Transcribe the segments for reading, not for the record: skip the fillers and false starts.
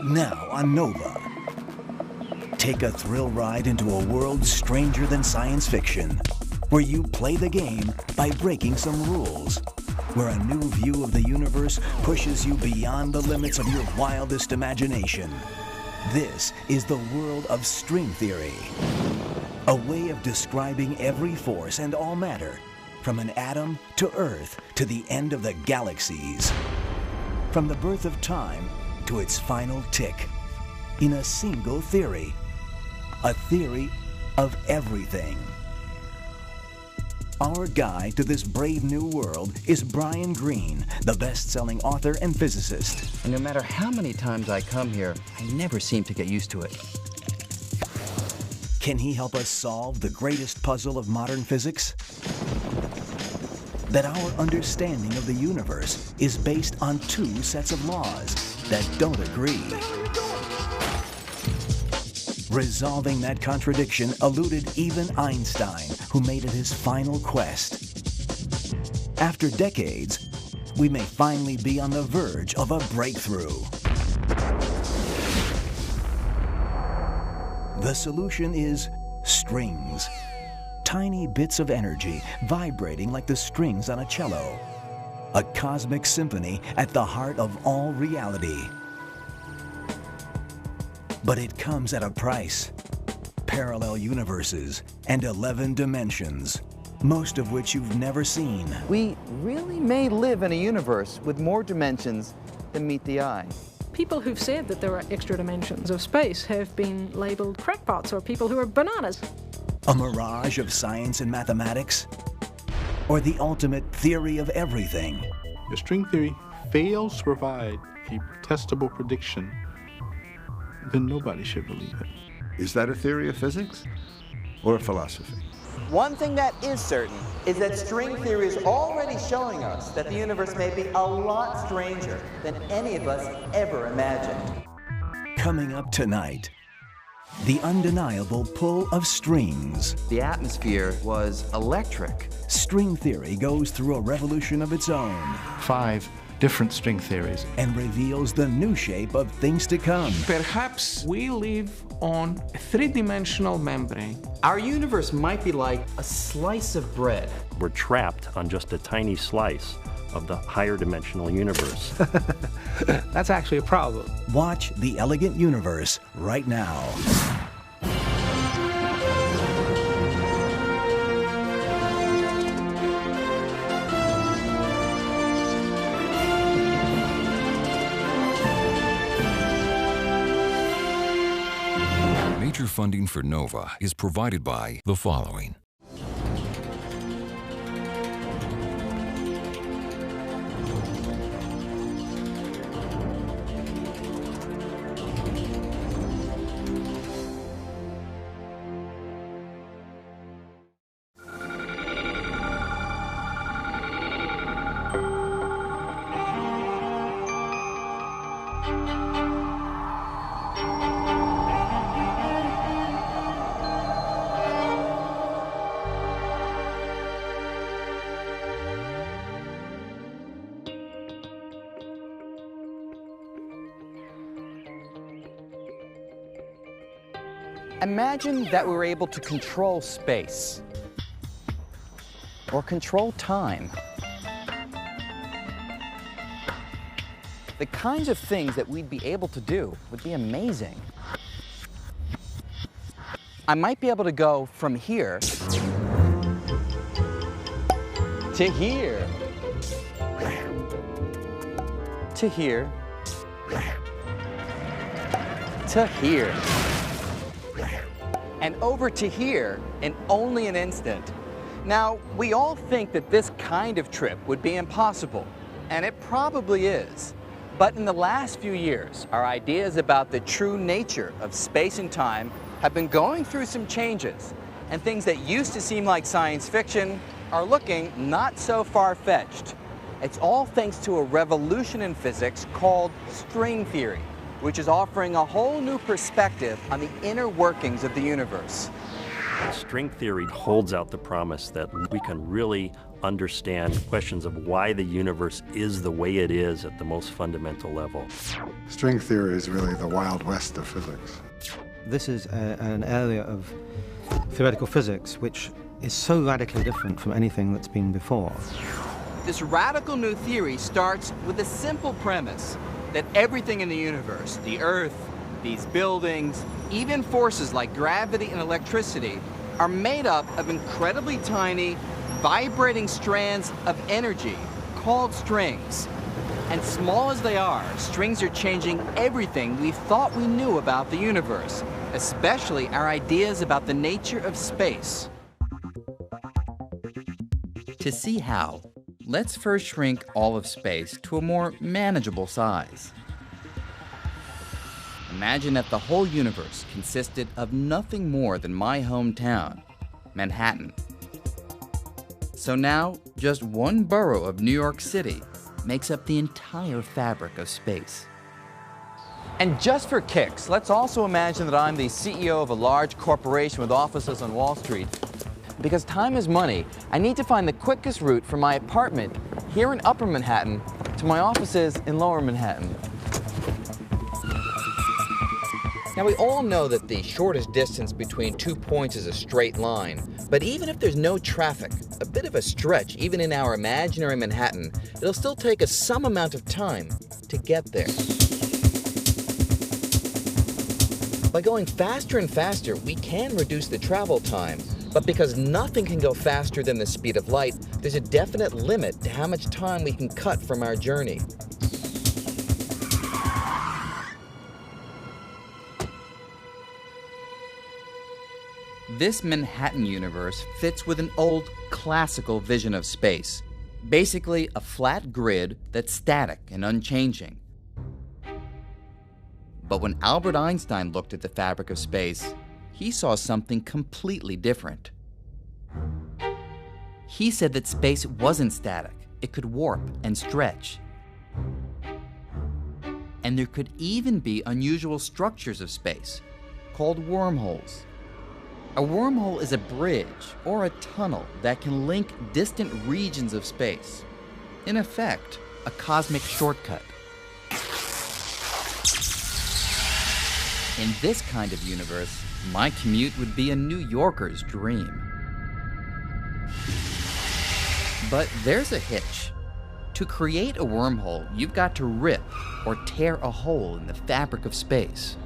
Now on Nova. Take a thrill ride into a world stranger than science fiction, where you play the game by breaking some rules, where a new view of the universe pushes you beyond the limits of your wildest imagination. This is the world of string theory, a way of describing every force and all matter, from an atom to Earth to the end of the galaxies, from the birth of time to its final tick, in a single theory, a theory of everything. Our guide to this brave new world is Brian Greene, the best-selling author and physicist. And no matter how many times I come here, I never seem to get used to it. Can he help us solve the greatest puzzle of modern physics? That our understanding of the universe is based on two sets of laws that don't agree. Resolving that contradiction eluded even Einstein, who made it his final quest. After decades, we may finally be on the verge of a breakthrough. The solution is strings. Tiny bits of energy vibrating like the strings on a cello. A cosmic symphony at the heart of all reality. But it comes at a price. Parallel universes and 11 dimensions, most of which you've never seen. We really may live in a universe with more dimensions than meet the eye. People who've said that there are extra dimensions of space have been labeled crackpots or people who are bananas. A mirage of science and mathematics? Or the ultimate theory of everything? If string theory fails to provide a testable prediction, then nobody should believe it. Is that a theory of physics or a philosophy? One thing that is certain is that string theory is already showing us that the universe may be a lot stranger than any of us ever imagined. Coming up tonight, the undeniable pull of strings. The atmosphere was electric. String theory goes through a revolution of its own 5 different string theories. and reveals the new shape of things to come. Perhaps we live on a three-dimensional membrane. Our universe might be like a slice of bread. We're trapped on just a tiny slice of the higher dimensional universe. That's actually a problem. Watch The Elegant Universe right now. Major funding for NOVA is provided by the following. Imagine that we were able to control space or control time. The kinds of things that we'd be able to do would be amazing. I might be able to go from here to here to here to here and over to here in only an instant. Now, we all think that this kind of trip would be impossible, and it probably is. But in the last few years, our ideas about the true nature of space and time have been going through some changes, and things that used to seem like science fiction are looking not so far-fetched. It's all thanks to a revolution in physics called string theory, which is offering a whole new perspective on the inner workings of the universe. String theory holds out the promise that we can really understand questions of why the universe is the way it is at the most fundamental level. String theory is really the Wild West of physics. This is an area of theoretical physics which is so radically different from anything that's been before. This radical new theory starts with a simple premise that everything in the universe, the Earth, these buildings, even forces like gravity and electricity, are made up of incredibly tiny, vibrating strands of energy called strings. And small as they are, strings are changing everything we thought we knew about the universe, especially our ideas about the nature of space. To see how, let's first shrink all of space to a more manageable size. Imagine that the whole universe consisted of nothing more than my hometown, Manhattan. So now, just one borough of New York City makes up the entire fabric of space. And just for kicks, let's also imagine that I'm the CEO of a large corporation with offices on Wall Street. Because time is money, I need to find the quickest route from my apartment here in Upper Manhattan to my offices in Lower Manhattan. Now, we all know that the shortest distance between 2 points is a straight line, but even if there's no traffic, a bit of a stretch, even in our imaginary Manhattan, it'll still take us some amount of time to get there. By going faster and faster, we can reduce the travel time, but because nothing can go faster than the speed of light, there's a definite limit to how much time we can cut from our journey. This Manhattan universe fits with an old, classical vision of space. Basically, a flat grid that's static and unchanging. But when Albert Einstein looked at the fabric of space, he saw something completely different. He said that space wasn't static. It could warp and stretch. And there could even be unusual structures of space, called wormholes. A wormhole is a bridge or a tunnel that can link distant regions of space. In effect, a cosmic shortcut. In this kind of universe, my commute would be a New Yorker's dream. But there's a hitch. To create a wormhole, you've got to rip or tear a hole in the fabric of space.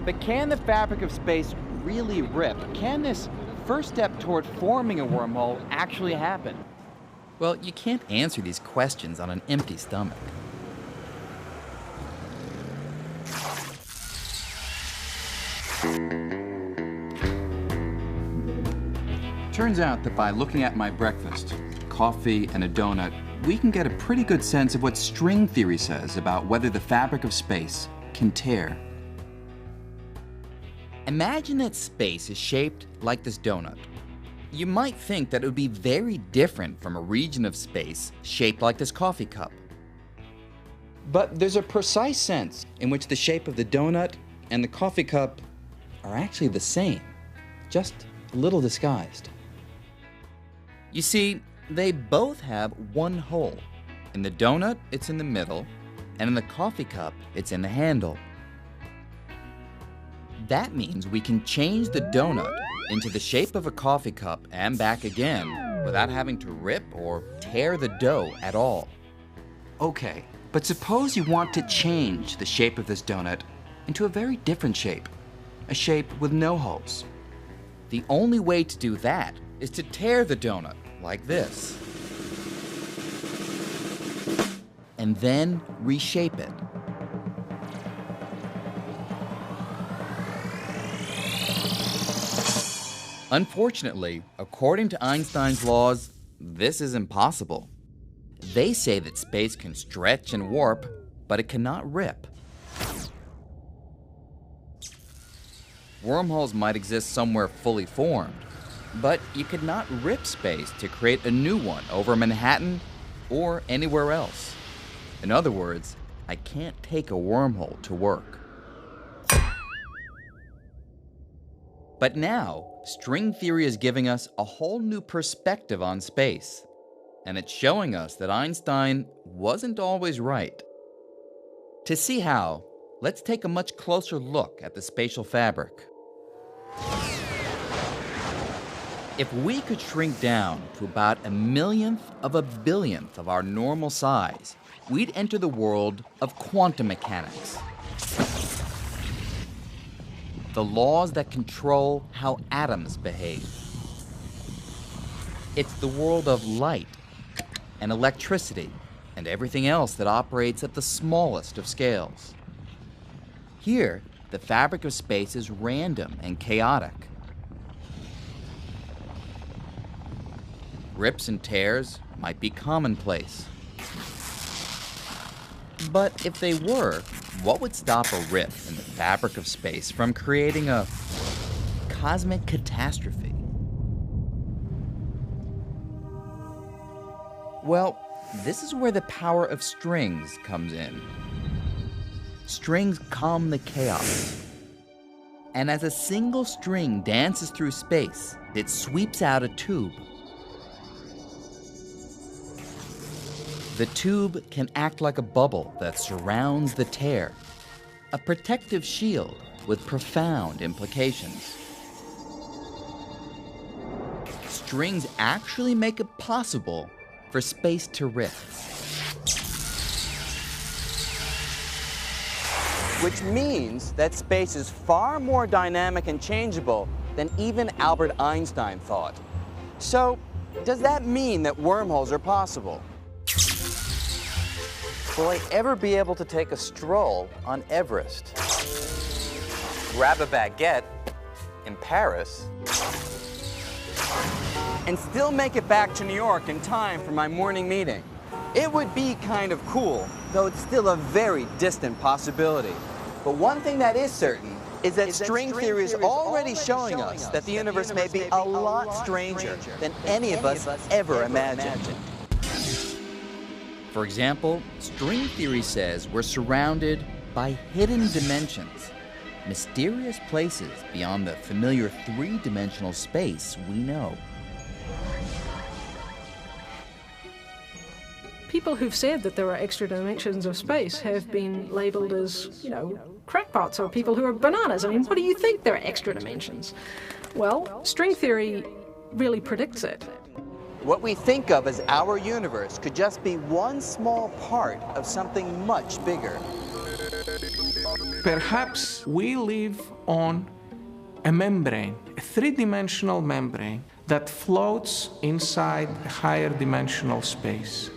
But can the fabric of space really rip? Can this first step toward forming a wormhole actually happen? Well, you can't answer these questions on an empty stomach. Turns out that by looking at my breakfast, coffee and a donut, we can get a pretty good sense of what string theory says about whether the fabric of space can tear. Imagine that space is shaped like this donut. You might think that it would be very different from a region of space shaped like this coffee cup. But there's a precise sense in which the shape of the donut and the coffee cup are actually the same, just a little disguised. You see, they both have one hole. In the donut, it's in the middle, and in the coffee cup, it's in the handle. That means we can change the donut into the shape of a coffee cup and back again without having to rip or tear the dough at all. Okay, but suppose you want to change the shape of this donut into a very different shape, a shape with no holes. The only way to do that is to tear the donut like this, and then reshape it. Unfortunately, according to Einstein's laws, this is impossible. They say that space can stretch and warp, but it cannot rip. Wormholes might exist somewhere fully formed, but you could not rip space to create a new one over Manhattan or anywhere else. In other words, I can't take a wormhole to work. But now, string theory is giving us a whole new perspective on space. And it's showing us that Einstein wasn't always right. To see how, let's take a much closer look at the spatial fabric. If we could shrink down to about 1/millionth of a billionth of our normal size, we'd enter the world of quantum mechanics. The laws that control how atoms behave. It's the world of light and electricity and everything else that operates at the smallest of scales. Here, the fabric of space is random and chaotic. Rips and tears might be commonplace. But if they were, what would stop a rip in the fabric of space from creating a cosmic catastrophe? Well, this is where the power of strings comes in. Strings calm the chaos. And as a single string dances through space, it sweeps out a tube. The tube can act like a bubble that surrounds the tear, a protective shield with profound implications. Strings actually make it possible for space to rip. Which means that space is far more dynamic and changeable than even Albert Einstein thought. So, does that mean that wormholes are possible? Will I ever be able to take a stroll on Everest? Grab a baguette in Paris? And still make it back to New York in time for my morning meeting? It would be kind of cool, though it's still a very distant possibility. But one thing that is certain is that string theory is already showing us that the universe may be a lot stranger than any of us ever imagined. For example, string theory says we're surrounded by hidden dimensions, mysterious places beyond the familiar three-dimensional space we know. People who've said that there are extra dimensions of space have been labeled as, crackpots or people who are bananas. I mean, what do you think there are extra dimensions? Well, string theory really predicts it. What we think of as our universe could just be one small part of something much bigger. Perhaps we live on a membrane, a three-dimensional membrane that floats inside a higher dimensional space.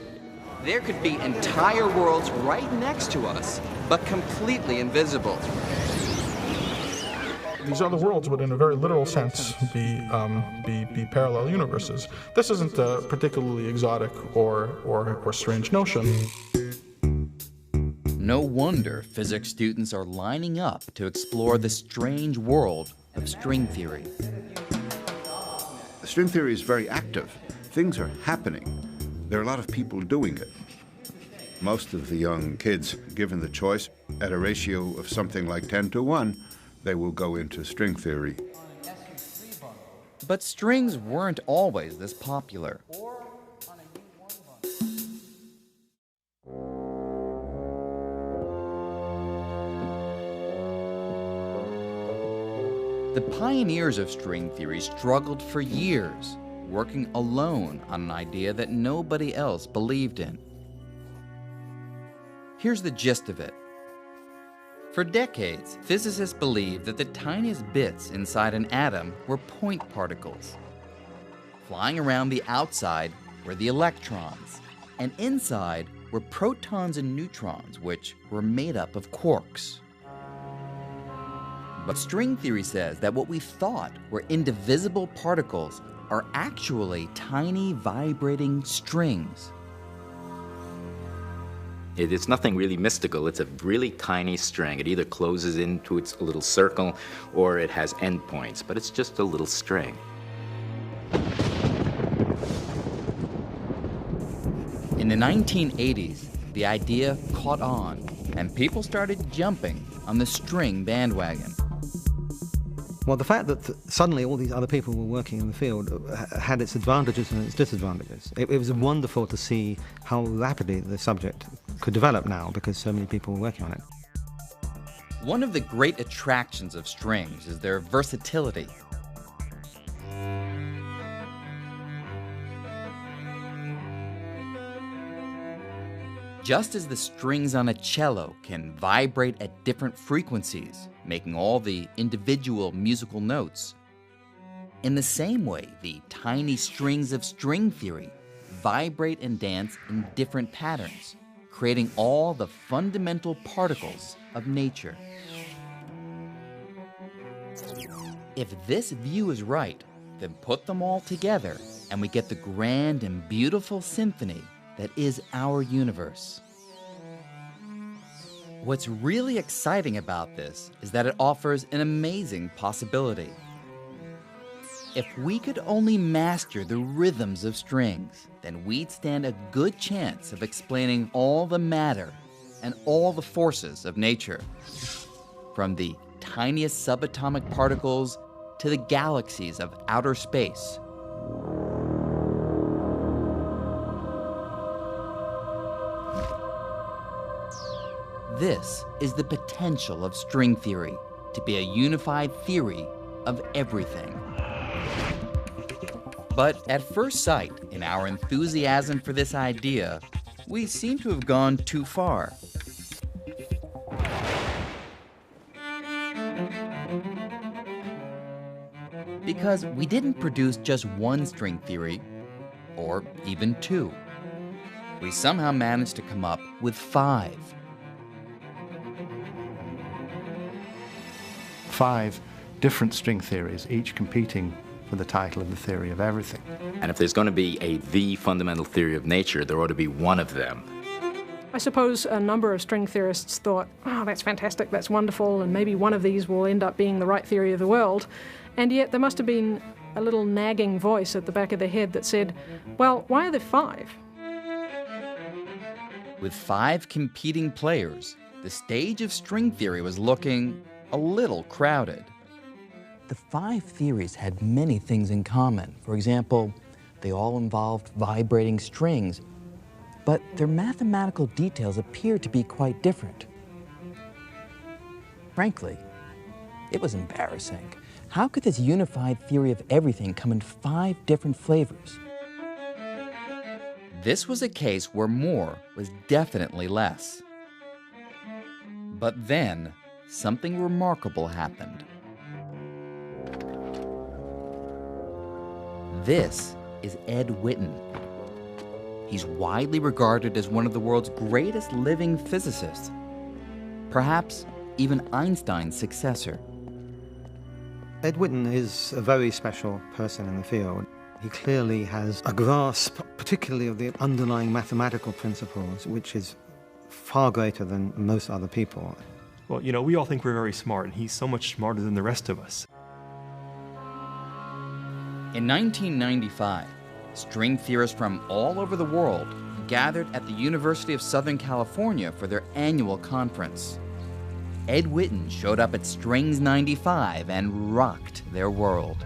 There could be entire worlds right next to us, but completely invisible. These other worlds would, in a very literal sense, be parallel universes. This isn't a particularly exotic or strange notion. No wonder physics students are lining up to explore the strange world of string theory. String theory is very active. Things are happening. There are a lot of people doing it. Most of the young kids, given the choice, at a ratio of something like 10 to 1, they will go into string theory. But strings weren't always this popular. The pioneers of string theory struggled for years, working alone on an idea that nobody else believed in. Here's the gist of it. For decades, physicists believed that the tiniest bits inside an atom were point particles. Flying around the outside were the electrons, and inside were protons and neutrons, which were made up of quarks. But string theory says that what we thought were indivisible particles are actually tiny vibrating strings. It's nothing really mystical. It's a really tiny string. It either closes into its little circle or it has endpoints, but it's just a little string. In the 1980s, the idea caught on, and people started jumping on the string bandwagon. Well, the fact that suddenly all these other people were working in the field had its advantages and its disadvantages. It was wonderful to see how rapidly the subject could develop now because so many people were working on it. One of the great attractions of strings is their versatility. Just as the strings on a cello can vibrate at different frequencies, making all the individual musical notes, in the same way, the tiny strings of string theory vibrate and dance in different patterns, creating all the fundamental particles of nature. If this view is right, then put them all together and we get the grand and beautiful symphony that is our universe. What's really exciting about this is that it offers an amazing possibility. If we could only master the rhythms of strings, then we'd stand a good chance of explaining all the matter and all the forces of nature, from the tiniest subatomic particles to the galaxies of outer space. This is the potential of string theory, to be a unified theory of everything. But at first sight, in our enthusiasm for this idea, we seem to have gone too far. Because we didn't produce just one string theory, or even two. We somehow managed to come up with 5. 5 different string theories, each competing for the title of the theory of everything. And if there's going to be the fundamental theory of nature, there ought to be one of them. I suppose a number of string theorists thought, oh, that's fantastic, that's wonderful, and maybe one of these will end up being the right theory of the world. And yet there must have been a little nagging voice at the back of their head that said, well, why are there 5? With 5 competing players, the stage of string theory was looking a little crowded. The 5 theories had many things in common. For example, they all involved vibrating strings, but their mathematical details appeared to be quite different. Frankly, it was embarrassing. How could this unified theory of everything come in 5 different flavors? This was a case where more was definitely less. But then, something remarkable happened. This is Ed Witten. He's widely regarded as one of the world's greatest living physicists, perhaps even Einstein's successor. Ed Witten is a very special person in the field. He clearly has a grasp, particularly of the underlying mathematical principles, which is far greater than most other people. Well, you know, we all think we're very smart, and he's so much smarter than the rest of us. In 1995, string theorists from all over the world gathered at the University of Southern California for their annual conference. Ed Witten showed up at Strings 95 and rocked their world.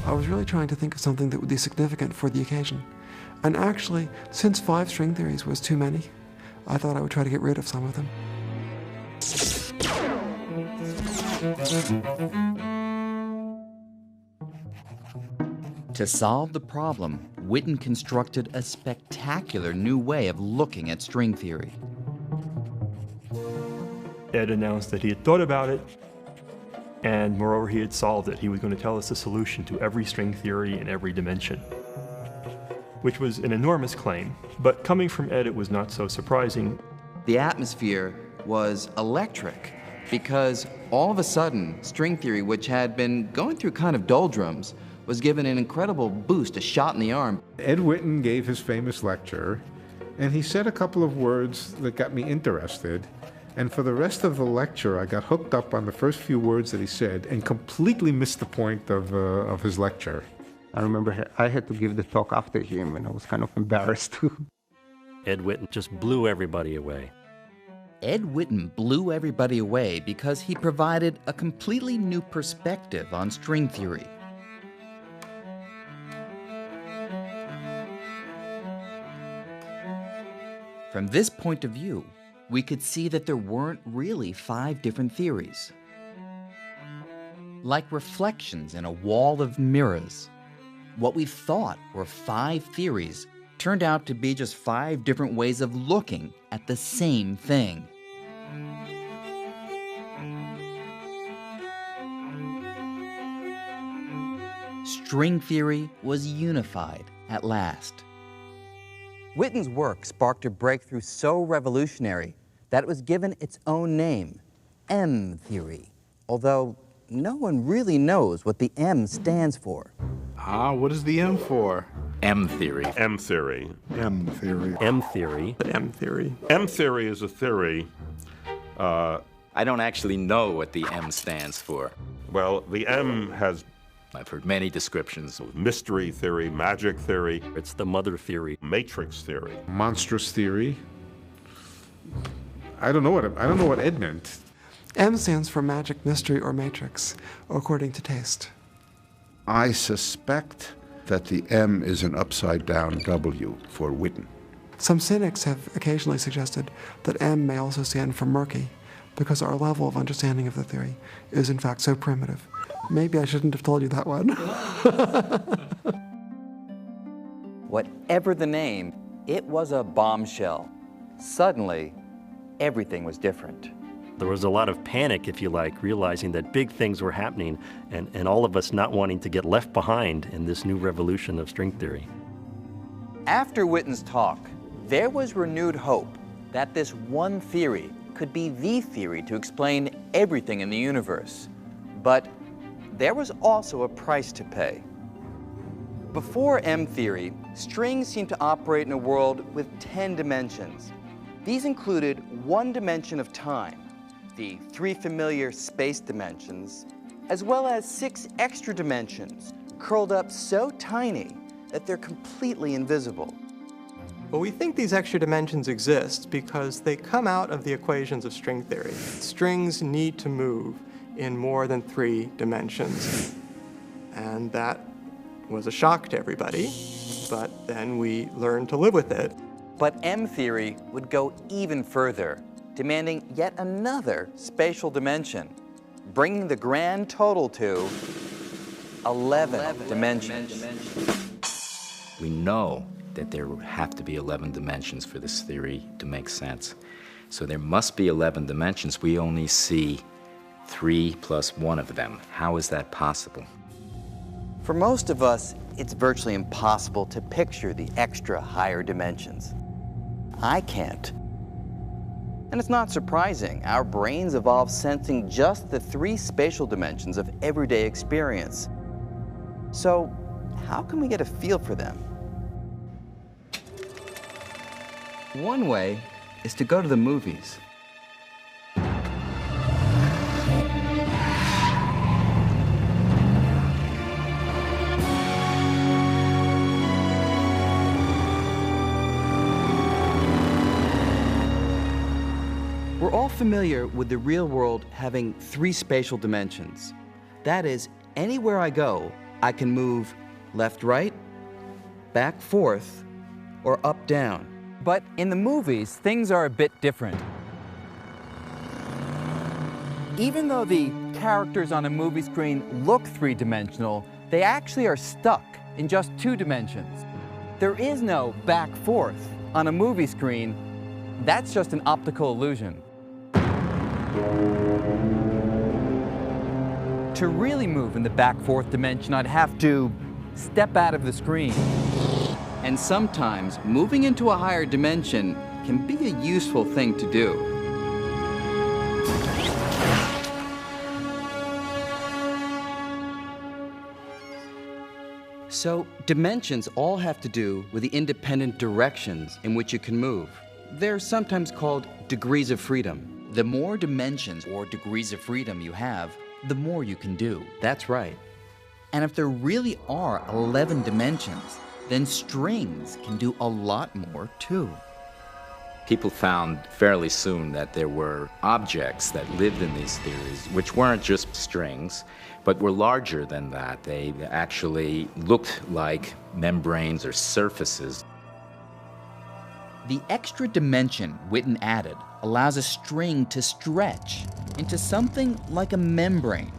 I was really trying to think of something that would be significant for the occasion. And actually, since 5 string theories was too many, I thought I would try to get rid of some of them. To solve the problem, Witten constructed a spectacular new way of looking at string theory. Ed announced that he had thought about it, and moreover, he had solved it. He was going to tell us the solution to every string theory in every dimension, which was an enormous claim, but coming from Ed, it was not so surprising. The atmosphere was electric because all of a sudden, string theory, which had been going through kind of doldrums, was given an incredible boost, a shot in the arm. Ed Witten gave his famous lecture, and he said a couple of words that got me interested. And for the rest of the lecture, I got hooked up on the first few words that he said and completely missed the point of his lecture. I remember I had to give the talk after him, and I was kind of embarrassed too. Ed Witten just blew everybody away. Ed Witten blew everybody away because he provided a completely new perspective on string theory. From this point of view, we could see that there weren't really 5 different theories. Like reflections in a wall of mirrors, what we thought were 5 theories turned out to be just 5 different ways of looking at the same thing. String theory was unified at last. Witten's work sparked a breakthrough so revolutionary that it was given its own name, M-theory, although no one really knows what the M stands for. What is the M for? M-theory. M-theory. M-theory. M-theory. M-theory. M-theory is a theory. I don't actually know what the M stands for. Well, the M has... I've heard many descriptions. Mystery theory, magic theory. It's the mother theory. Matrix theory. Monstrous theory. I don't know what Ed meant. M stands for magic, mystery, or matrix, according to taste. I suspect that the M is an upside-down W for Witten. Some cynics have occasionally suggested that M may also stand for murky, because our level of understanding of the theory is in fact so primitive. Maybe I shouldn't have told you that one. Whatever the name, it was a bombshell. Suddenly, everything was different. There was a lot of panic, if you like, realizing that big things were happening and all of us not wanting to get left behind in this new revolution of string theory. After Witten's talk, there was renewed hope that this one theory could be the theory to explain everything in the universe. But there was also a price to pay. Before M-theory, strings seemed to operate in a world with 10 dimensions. These included 1 dimension of time, the 3 familiar space dimensions, as well as 6 extra dimensions, curled up so tiny that they're completely invisible. Well, we think these extra dimensions exist because they come out of the equations of string theory. Strings need to move in more than 3 dimensions. And that was a shock to everybody, but then we learned to live with it. But M-theory would go even further, demanding yet another spatial dimension, bringing the grand total to 11 dimensions. We know that there have to be 11 dimensions for this theory to make sense. So there must be 11 dimensions. We only see 3 plus 1 of them. How is that possible? For most of us, it's virtually impossible to picture the extra higher dimensions. I can't. And it's not surprising. Our brains evolved sensing just the 3 spatial dimensions of everyday experience. So, how can we get a feel for them? One way is to go to the movies. We're all familiar with the real world having 3 spatial dimensions. That is, anywhere I go, I can move left, right, back, forth, or up, down. But in the movies, things are a bit different. Even though the characters on a movie screen look 3-dimensional, they actually are stuck in just 2 dimensions. There is no back, forth on a movie screen. That's just an optical illusion. To really move in the back-forth dimension, I'd have to step out of the screen. And sometimes, moving into a higher dimension can be a useful thing to do. So, dimensions all have to do with the independent directions in which you can move. They're sometimes called degrees of freedom. The more dimensions or degrees of freedom you have, the more you can do. That's right. And if there really are 11 dimensions, then strings can do a lot more too. People found fairly soon that there were objects that lived in these theories, which weren't just strings, but were larger than that. They actually looked like membranes or surfaces. The extra dimension Witten added allows a string to stretch into something like a membrane,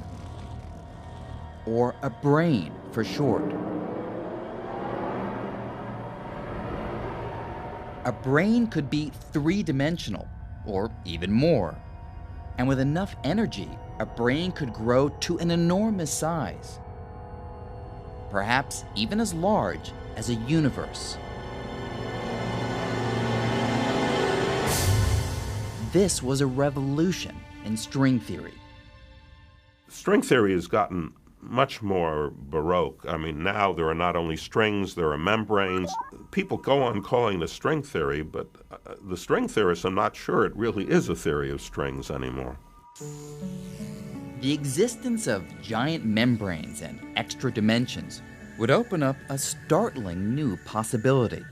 or a brain for short. A brain could be three-dimensional, or even more. And with enough energy, a brain could grow to an enormous size, perhaps even as large as a universe. This was a revolution in string theory. String theory has gotten much more baroque. I mean, now there are not only strings, there are membranes. People go on calling it string theory, but the string theorists, I'm not sure it really is a theory of strings anymore. The existence of giant membranes and extra dimensions would open up a startling new possibility.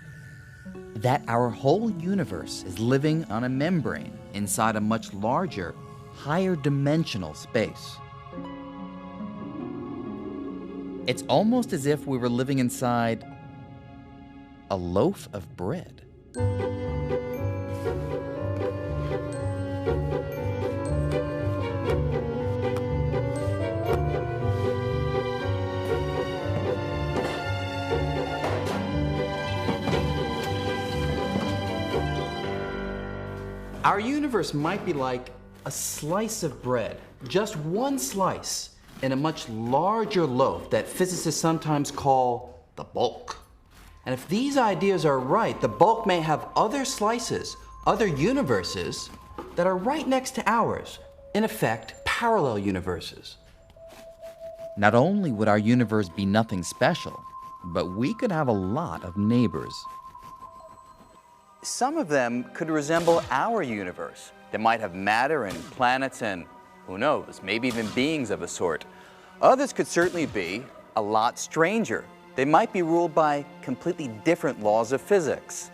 That our whole universe is living on a membrane inside a much larger, higher dimensional space. It's almost as if we were living inside a loaf of bread. Our universe might be like a slice of bread, just one slice in a much larger loaf that physicists sometimes call the bulk. And if these ideas are right, the bulk may have other slices, other universes that are right next to ours, in effect, parallel universes. Not only would our universe be nothing special, but we could have a lot of neighbors. Some of them could resemble our universe. They might have matter and planets and, who knows, maybe even beings of a sort. Others could certainly be a lot stranger. They might be ruled by completely different laws of physics.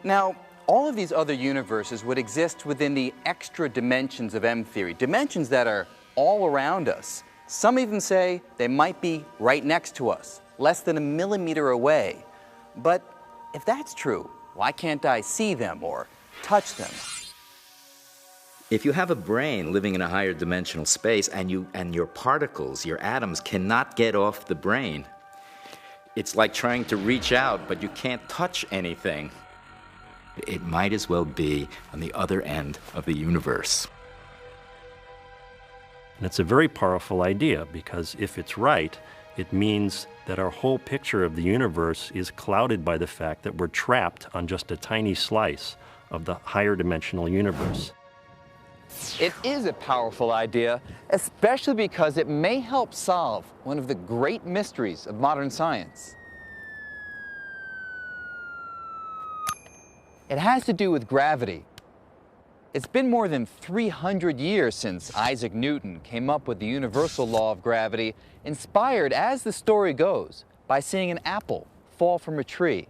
Now, all of these other universes would exist within the extra dimensions of M-theory, dimensions that are all around us. Some even say they might be right next to us, less than a millimeter away. But if that's true, why can't I see them or touch them? If you have a brain living in a higher dimensional space and your particles, your atoms, cannot get off the brain, it's like trying to reach out, but you can't touch anything. It might as well be on the other end of the universe. And it's a very powerful idea, because if it's right, it means that our whole picture of the universe is clouded by the fact that we're trapped on just a tiny slice of the higher dimensional universe. It is a powerful idea, especially because it may help solve one of the great mysteries of modern science. It has to do with gravity. It's been more than 300 years since Isaac Newton came up with the universal law of gravity, inspired, as the story goes, by seeing an apple fall from a tree.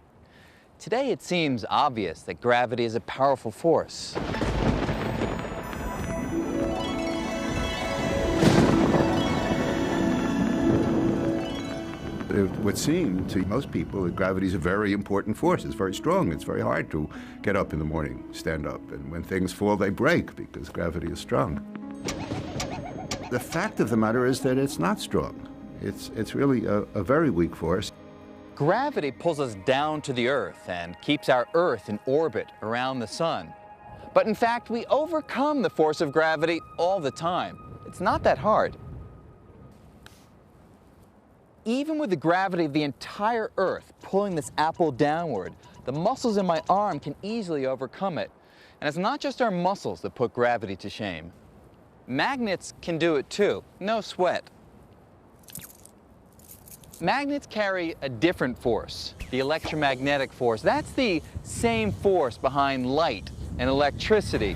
Today it seems obvious that gravity is a powerful force. It would seem to most people that gravity is a very important force. It's very strong. It's very hard to get up in the morning, stand up, and when things fall, they break because gravity is strong. The fact of the matter is that it's not strong. It's really a very weak force. Gravity pulls us down to the Earth and keeps our Earth in orbit around the sun. But in fact, we overcome the force of gravity all the time. It's not that hard. Even with the gravity of the entire Earth pulling this apple downward, the muscles in my arm can easily overcome it. And it's not just our muscles that put gravity to shame. Magnets can do it too, no sweat. Magnets carry a different force, the electromagnetic force. That's the same force behind light and electricity.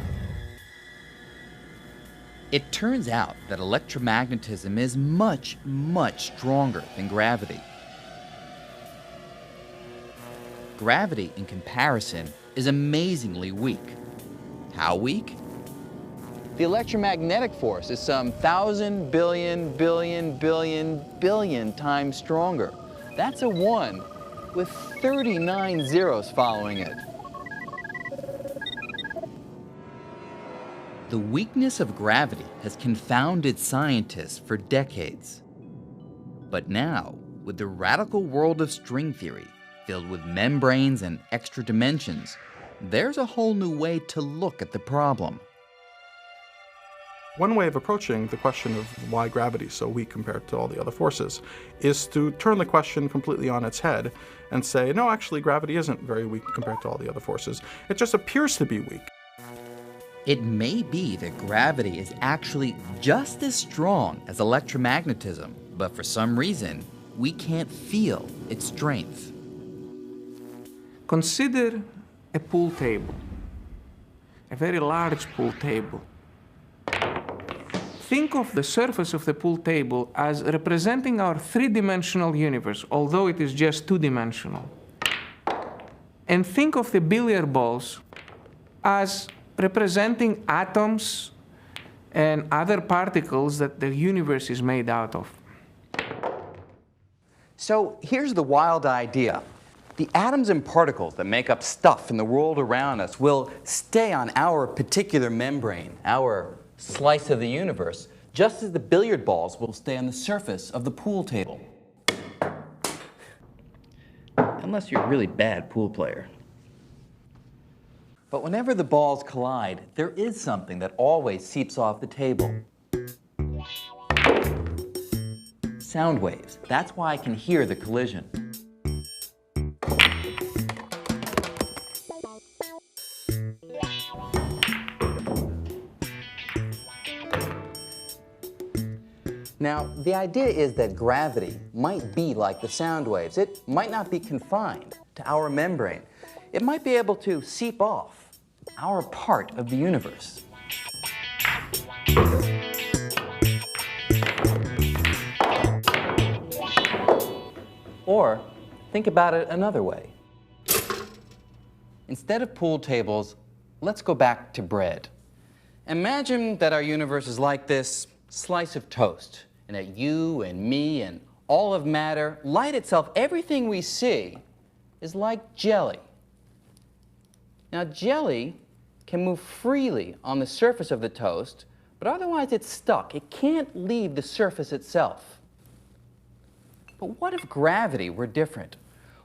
It turns out that electromagnetism is much, much stronger than gravity. Gravity, in comparison, is amazingly weak. How weak? The electromagnetic force is some 1,000 billion times stronger. That's a 1 with 39 zeros following it. The weakness of gravity has confounded scientists for decades. But now, with the radical world of string theory, filled with membranes and extra dimensions, there's a whole new way to look at the problem. One way of approaching the question of why gravity is so weak compared to all the other forces is to turn the question completely on its head and say, no, actually, gravity isn't very weak compared to all the other forces. It just appears to be weak. It may be that gravity is actually just as strong as electromagnetism, but for some reason, we can't feel its strength. Consider a pool table, a very large pool table. Think of the surface of the pool table as representing our three-dimensional universe, although it is just two-dimensional. And think of the billiard balls as representing atoms and other particles that the universe is made out of. So here's the wild idea. The atoms and particles that make up stuff in the world around us will stay on our particular membrane, our slice of the universe, just as the billiard balls will stay on the surface of the pool table. Unless you're a really bad pool player. But whenever the balls collide, there is something that always seeps off the table. Sound waves. That's why I can hear the collision. Now, the idea is that gravity might be like the sound waves. It might not be confined to our membrane. It might be able to seep off our part of the universe. Or think about it another way. Instead of pool tables, let's go back to bread. Imagine that our universe is like this slice of toast, and that you and me and all of matter, light itself, everything we see, is like jelly. Now, jelly can move freely on the surface of the toast, but otherwise it's stuck. It can't leave the surface itself. But what if gravity were different?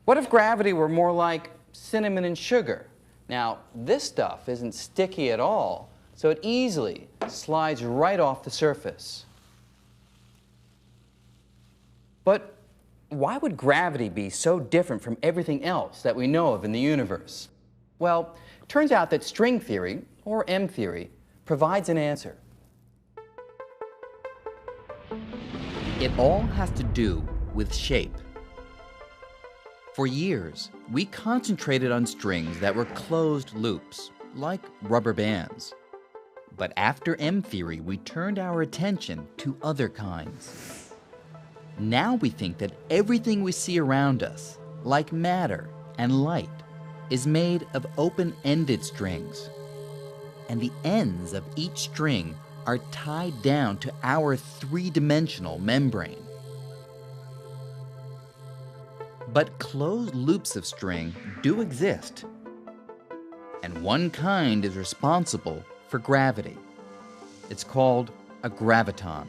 What if gravity were more like cinnamon and sugar? Now, this stuff isn't sticky at all, so it easily slides right off the surface. But why would gravity be so different from everything else that we know of in the universe? Well, it turns out that string theory, or M theory, provides an answer. It all has to do with shape. For years, we concentrated on strings that were closed loops, like rubber bands. But after M theory, we turned our attention to other kinds. Now we think that everything we see around us, like matter and light, is made of open-ended strings. And the ends of each string are tied down to our three-dimensional membrane. But closed loops of string do exist. And one kind is responsible for gravity. It's called a graviton.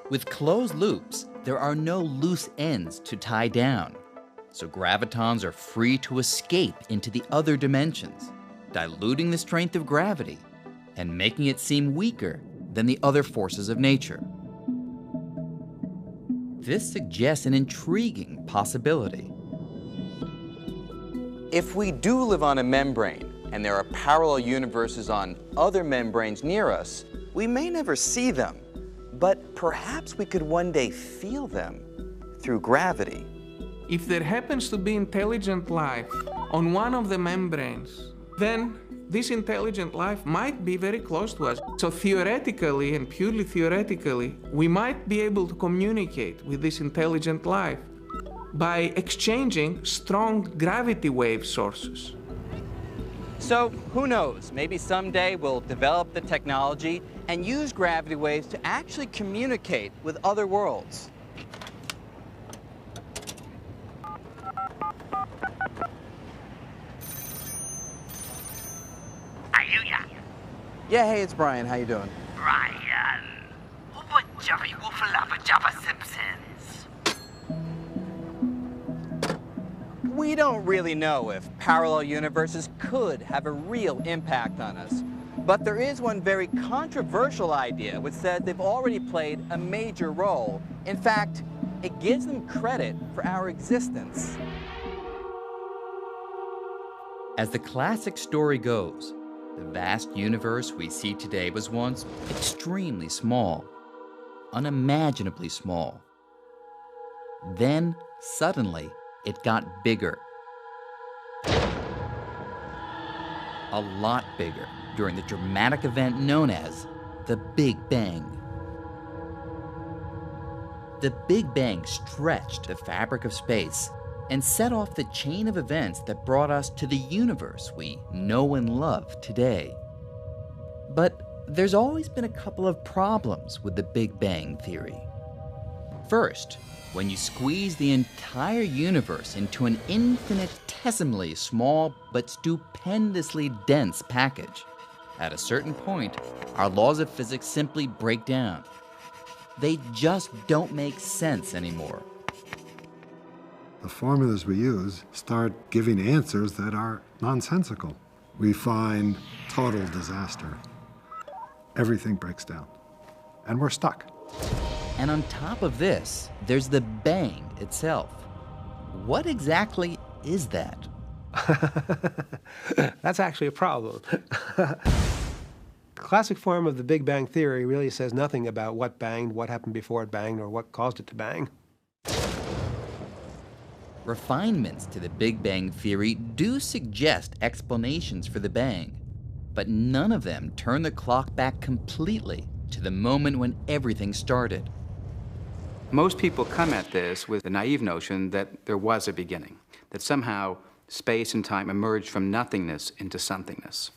With closed loops, there are no loose ends to tie down, so gravitons are free to escape into the other dimensions, diluting the strength of gravity and making it seem weaker than the other forces of nature. This suggests an intriguing possibility. If we do live on a membrane, and there are parallel universes on other membranes near us, we may never see them, but perhaps we could one day feel them through gravity. If there happens to be intelligent life on one of the membranes, then this intelligent life might be very close to us. So theoretically, and purely theoretically, we might be able to communicate with this intelligent life. by exchanging strong gravity wave sources. So who knows, maybe someday we'll develop the technology and use gravity waves to actually communicate with other worlds. Yeah, hey, it's Brian. How you doing? Brian. What Jerry Woofalapa Jabba Simpsons? We don't really know if parallel universes could have a real impact on us. But there is one very controversial idea which says they've already played a major role. In fact, it gives them credit for our existence. As the classic story goes, the vast universe we see today was once extremely small, unimaginably small. Then, suddenly, it got bigger. A lot bigger during the dramatic event known as the Big Bang. The Big Bang stretched the fabric of space and set off the chain of events that brought us to the universe we know and love today. But there's always been a couple of problems with the Big Bang theory. First, when you squeeze the entire universe into an infinitesimally small but stupendously dense package, at a certain point, our laws of physics simply break down. They just don't make sense anymore. The formulas we use start giving answers that are nonsensical. We find total disaster. Everything breaks down, and we're stuck. And on top of this, there's the bang itself. What exactly is that? That's actually a problem. The classic form of the Big Bang theory really says nothing about what banged, what happened before it banged, or what caused it to bang. Refinements to the Big Bang theory do suggest explanations for the bang, but none of them turn the clock back completely to the moment when everything started. Most people come at this with the naive notion that there was a beginning, that somehow space and time emerged from nothingness into somethingness.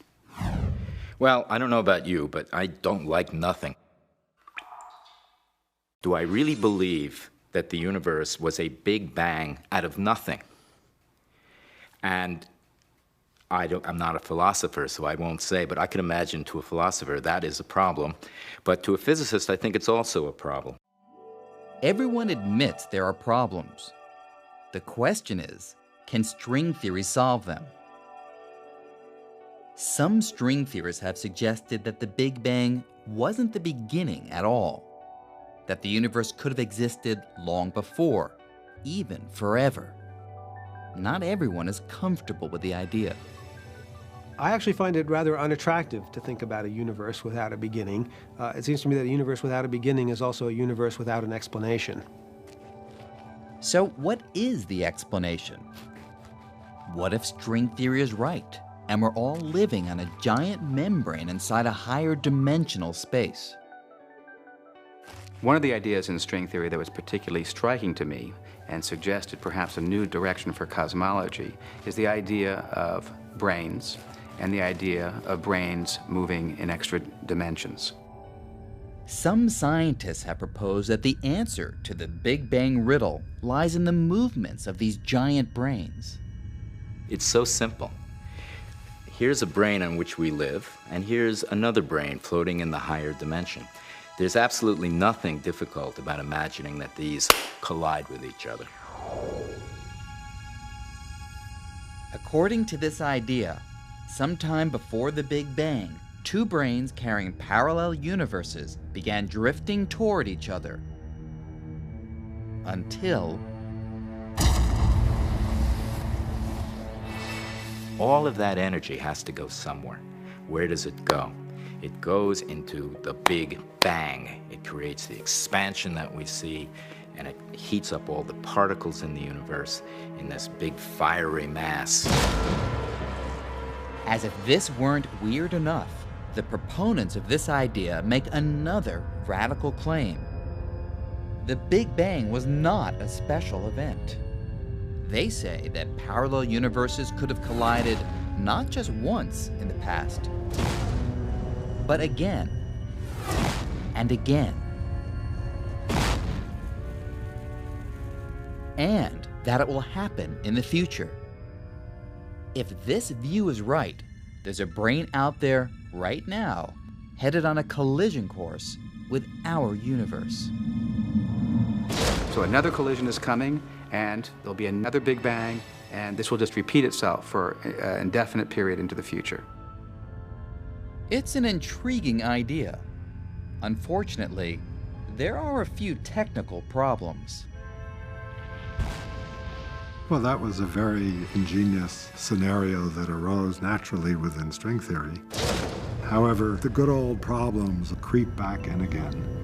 Well, I don't know about you, but I don't like nothing. Do I really believe that the universe was a big bang out of nothing? And I'm not a philosopher, so I won't say, but I can imagine to a philosopher that is a problem. But to a physicist, I think it's also a problem. Everyone admits there are problems. The question is, can string theory solve them? Some string theorists have suggested that the Big Bang wasn't the beginning at all, that the universe could have existed long before, even forever. Not everyone is comfortable with the idea. I actually find it rather unattractive to think about a universe without a beginning. It seems to me that a universe without a beginning is also a universe without an explanation. So what is the explanation? What if string theory is right, and we're all living on a giant membrane inside a higher dimensional space? One of the ideas in string theory that was particularly striking to me and suggested perhaps a new direction for cosmology is the idea of brains and the idea of brains moving in extra dimensions. Some scientists have proposed that the answer to the Big Bang riddle lies in the movements of these giant brains. It's so simple. Here's a brain on which we live, and here's another brain floating in the higher dimension. There's absolutely nothing difficult about imagining that these collide with each other. According to this idea, sometime before the Big Bang, two brains carrying parallel universes began drifting toward each other. Until all of that energy has to go somewhere. Where does it go? It goes into the Big Bang. It creates the expansion that we see, and it heats up all the particles in the universe in this big fiery mass. As if this weren't weird enough, the proponents of this idea make another radical claim. The Big Bang was not a special event. They say that parallel universes could have collided not just once in the past, but again and again. And that it will happen in the future. If this view is right, there's a brain out there right now headed on a collision course with our universe. So another collision is coming, and there'll be another Big Bang, and this will just repeat itself for an indefinite period into the future. It's an intriguing idea. Unfortunately, there are a few technical problems. Well, that was a very ingenious scenario that arose naturally within string theory. However, the good old problems creep back in again.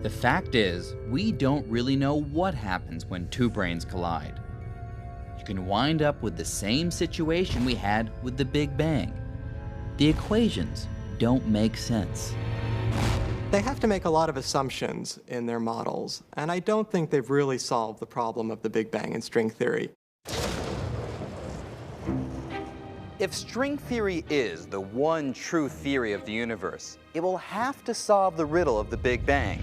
The fact is, we don't really know what happens when two brains collide. You can wind up with the same situation we had with the Big Bang. The equations don't make sense. They have to make a lot of assumptions in their models, and I don't think they've really solved the problem of the Big Bang in string theory. If string theory is the one true theory of the universe, it will have to solve the riddle of the Big Bang.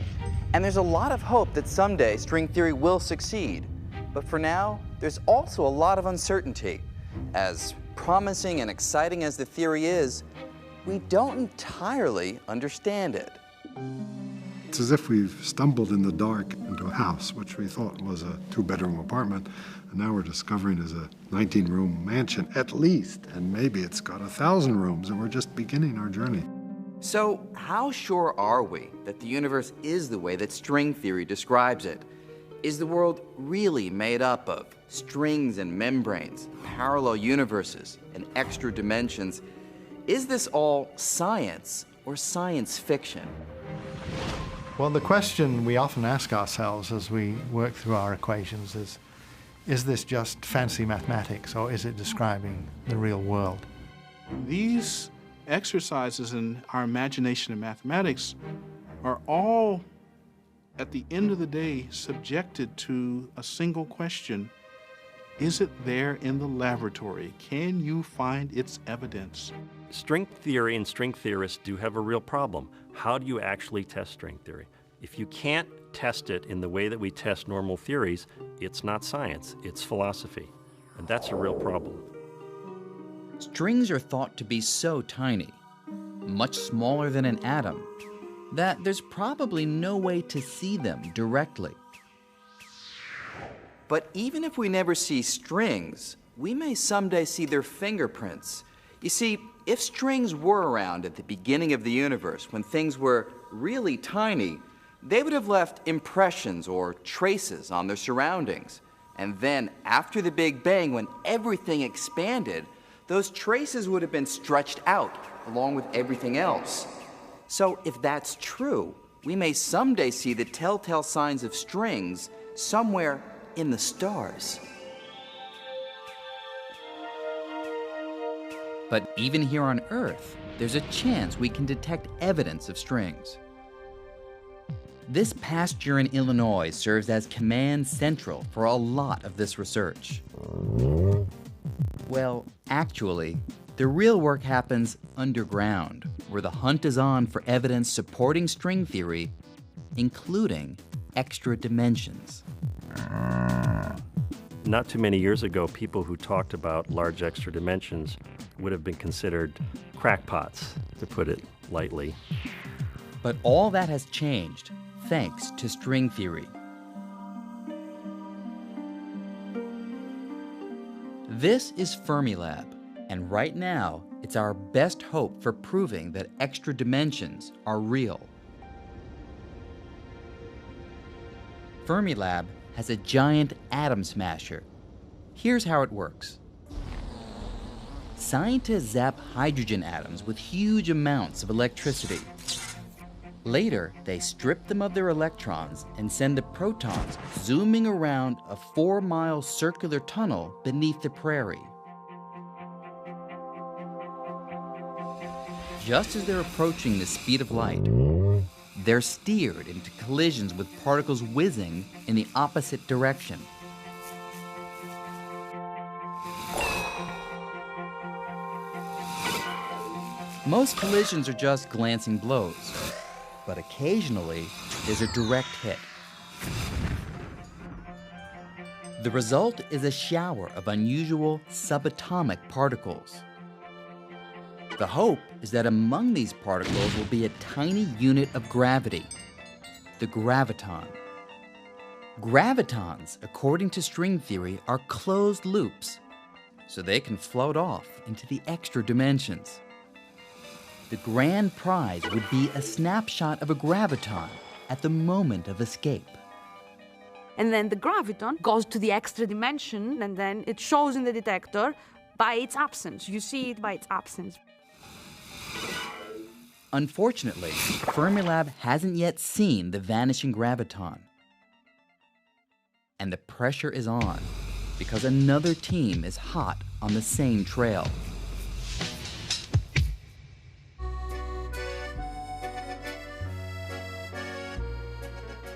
And there's a lot of hope that someday string theory will succeed. But for now, there's also a lot of uncertainty. As promising and exciting as the theory is, we don't entirely understand it. It's as if we've stumbled in the dark into a house, which we thought was a two-bedroom apartment, and now we're discovering is a 19-room mansion, at least, and maybe it's got 1,000 rooms, and we're just beginning our journey. So how sure are we that the universe is the way that string theory describes it? Is the world really made up of strings and membranes, parallel universes, and extra dimensions? Is this all science or science fiction? Well, the question we often ask ourselves as we work through our equations is this just fancy mathematics, or is it describing the real world? These exercises in our imagination in mathematics are all, at the end of the day, subjected to a single question. Is it there in the laboratory? Can you find its evidence? String theory and string theorists do have a real problem. How do you actually test string theory? If you can't test it in the way that we test normal theories, it's not science, it's philosophy. And that's a real problem. Strings are thought to be so tiny, much smaller than an atom, that there's probably no way to see them directly. But even if we never see strings, we may someday see their fingerprints. You see, if strings were around at the beginning of the universe, when things were really tiny, they would have left impressions or traces on their surroundings. And then, after the Big Bang, when everything expanded, those traces would have been stretched out along with everything else. So if that's true, we may someday see the telltale signs of strings somewhere in the stars. But even here on Earth, there's a chance we can detect evidence of strings. This past year in Illinois serves as command central for a lot of this research. Well, actually, the real work happens underground, where the hunt is on for evidence supporting string theory, including extra dimensions. Not too many years ago, people who talked about large extra dimensions would have been considered crackpots, to put it lightly. But all that has changed thanks to string theory. This is Fermilab, and right now, it's our best hope for proving that extra dimensions are real. Fermilab has a giant atom smasher. Here's how it works. Scientists zap hydrogen atoms with huge amounts of electricity. Later, they strip them of their electrons and send the protons zooming around a 4-mile circular tunnel beneath the prairie. Just as they're approaching the speed of light, they're steered into collisions with particles whizzing in the opposite direction. Most collisions are just glancing blows, but occasionally there's a direct hit. The result is a shower of unusual subatomic particles. The hope is that among these particles will be a tiny unit of gravity, the graviton. Gravitons, according to string theory, are closed loops, so they can float off into the extra dimensions. The grand prize would be a snapshot of a graviton at the moment of escape. And then the graviton goes to the extra dimension, and then it shows in the detector by its absence. You see it by its absence. Unfortunately, Fermilab hasn't yet seen the vanishing graviton. And the pressure is on, because another team is hot on the same trail.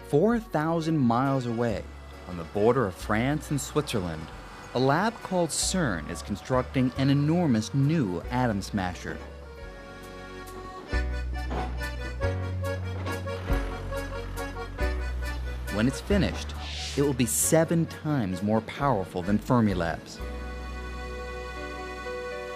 "4,000 miles away, on the border of France and Switzerland, a lab called CERN is constructing an enormous new atom smasher. When it's finished, it will be 7 times more powerful than Fermilab's.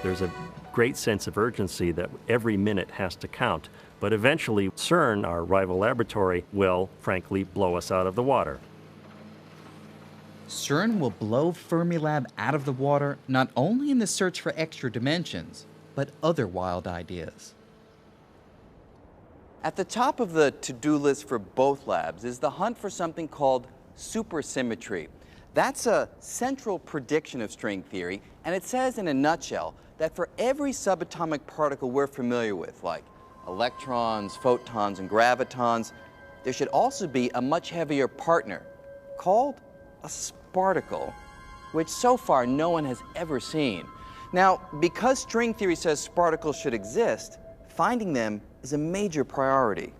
There's a great sense of urgency that every minute has to count, but eventually CERN, our rival laboratory, will, frankly, blow us out of the water. CERN will blow Fermilab out of the water not only in the search for extra dimensions, but other wild ideas. At the top of the to-do list for both labs is the hunt for something called supersymmetry. That's a central prediction of string theory, and it says in a nutshell that for every subatomic particle we're familiar with, like electrons, photons, and gravitons, there should also be a much heavier partner called a sparticle, which so far no one has ever seen. Now, because string theory says sparticles should exist, finding them is a major priority.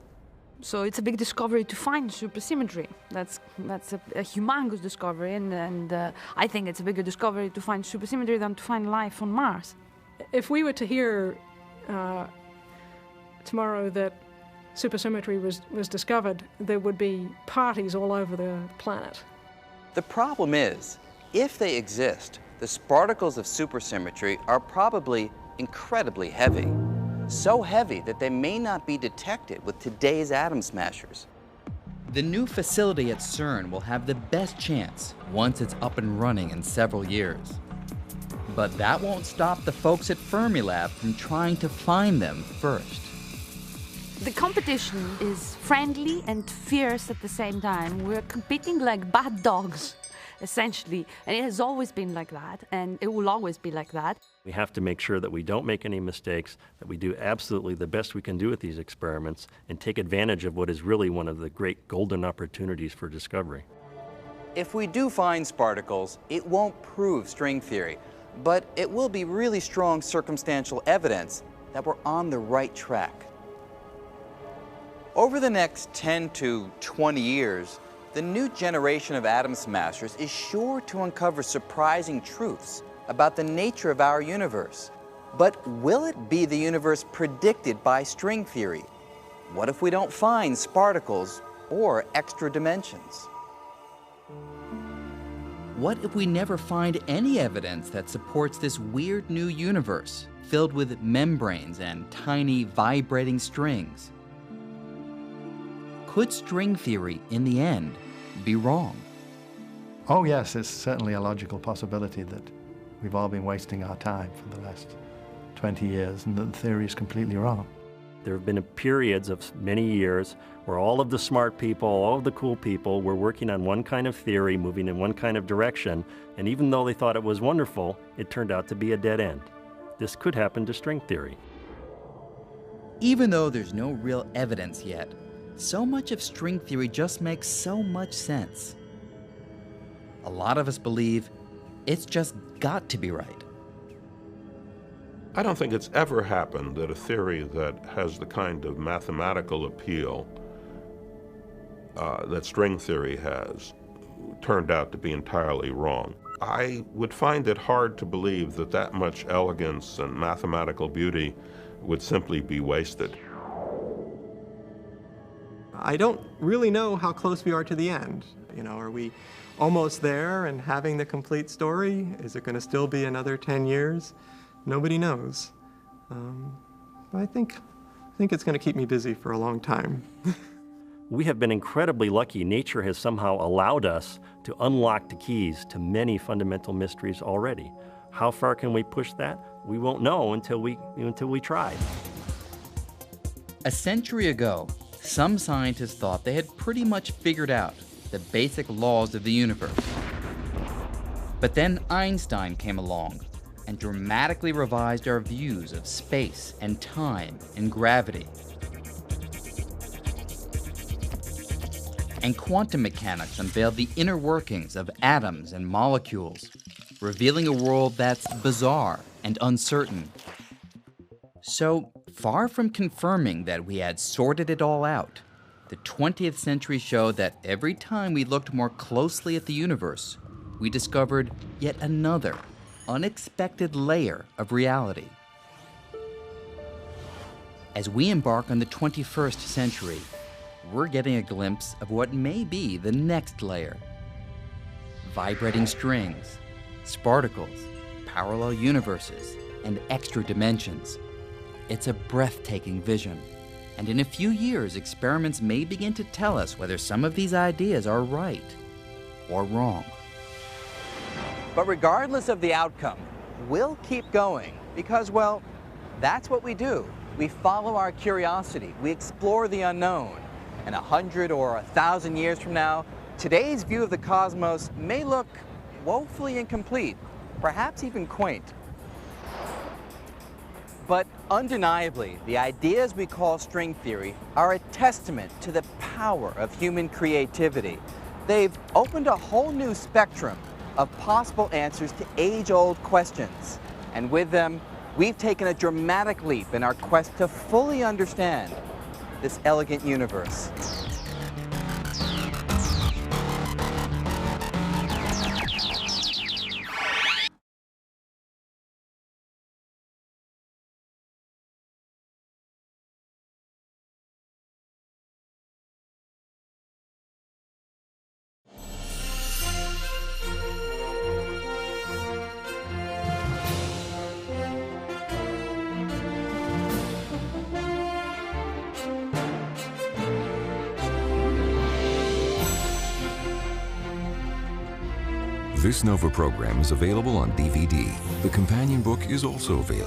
So it's a big discovery to find supersymmetry. That's a humongous discovery, and I think it's a bigger discovery to find supersymmetry than to find life on Mars. If we were to hear tomorrow that supersymmetry was discovered, there would be parties all over the planet. The problem is, if they exist, the sparticles of supersymmetry are probably incredibly heavy. So heavy that they may not be detected with today's atom smashers. The new facility at CERN will have the best chance once it's up and running in several years. But that won't stop the folks at Fermilab from trying to find them first. The competition is friendly and fierce at the same time. We're competing like bad dogs, essentially. And it has always been like that, and it will always be like that. We have to make sure that we don't make any mistakes, that we do absolutely the best we can do with these experiments, and take advantage of what is really one of the great golden opportunities for discovery. If we do find sparticles, it won't prove string theory, but it will be really strong circumstantial evidence that we're on the right track. Over the next 10 to 20 years, the new generation of atom smashers is sure to uncover surprising truths about the nature of our universe. But will it be the universe predicted by string theory? What if we don't find sparticles or extra dimensions? What if we never find any evidence that supports this weird new universe filled with membranes and tiny vibrating strings? Could string theory, in the end, be wrong? Oh yes, it's certainly a logical possibility that we've all been wasting our time for the last 20 years and that the theory is completely wrong. There have been periods of many years where all of the smart people, all of the cool people were working on one kind of theory, moving in one kind of direction, and even though they thought it was wonderful, it turned out to be a dead end. This could happen to string theory. Even though there's no real evidence yet, so much of string theory just makes so much sense. A lot of us believe it's just got to be right. I don't think it's ever happened that a theory that has the kind of mathematical appeal that string theory has turned out to be entirely wrong. I would find it hard to believe that that much elegance and mathematical beauty would simply be wasted. I don't really know how close we are to the end. You know, are we almost there and having the complete story? Is it going to still be another 10 years? Nobody knows. But I think it's going to keep me busy for a long time. We have been incredibly lucky. Nature has somehow allowed us to unlock the keys to many fundamental mysteries already. How far can we push that? We won't know until we try. A century ago, some scientists thought they had pretty much figured out the basic laws of the universe. But then Einstein came along and dramatically revised our views of space and time and gravity. And quantum mechanics unveiled the inner workings of atoms and molecules, revealing a world that's bizarre and uncertain. So, far from confirming that we had sorted it all out, the 20th century showed that every time we looked more closely at the universe, we discovered yet another unexpected layer of reality. As we embark on the 21st century, we're getting a glimpse of what may be the next layer. Vibrating strings, sparticles, parallel universes, and extra dimensions. It's a breathtaking vision, and in a few years, experiments may begin to tell us whether some of these ideas are right or wrong. But regardless of the outcome, we'll keep going because, well, that's what we do. We follow our curiosity, we explore the unknown. And 100 or 1,000 years from now, today's view of the cosmos may look woefully incomplete, perhaps even quaint. But undeniably, the ideas we call string theory are a testament to the power of human creativity. They've opened a whole new spectrum of possible answers to age-old questions. And with them, we've taken a dramatic leap in our quest to fully understand this elegant universe. This NOVA program is available on DVD. The companion book is also available.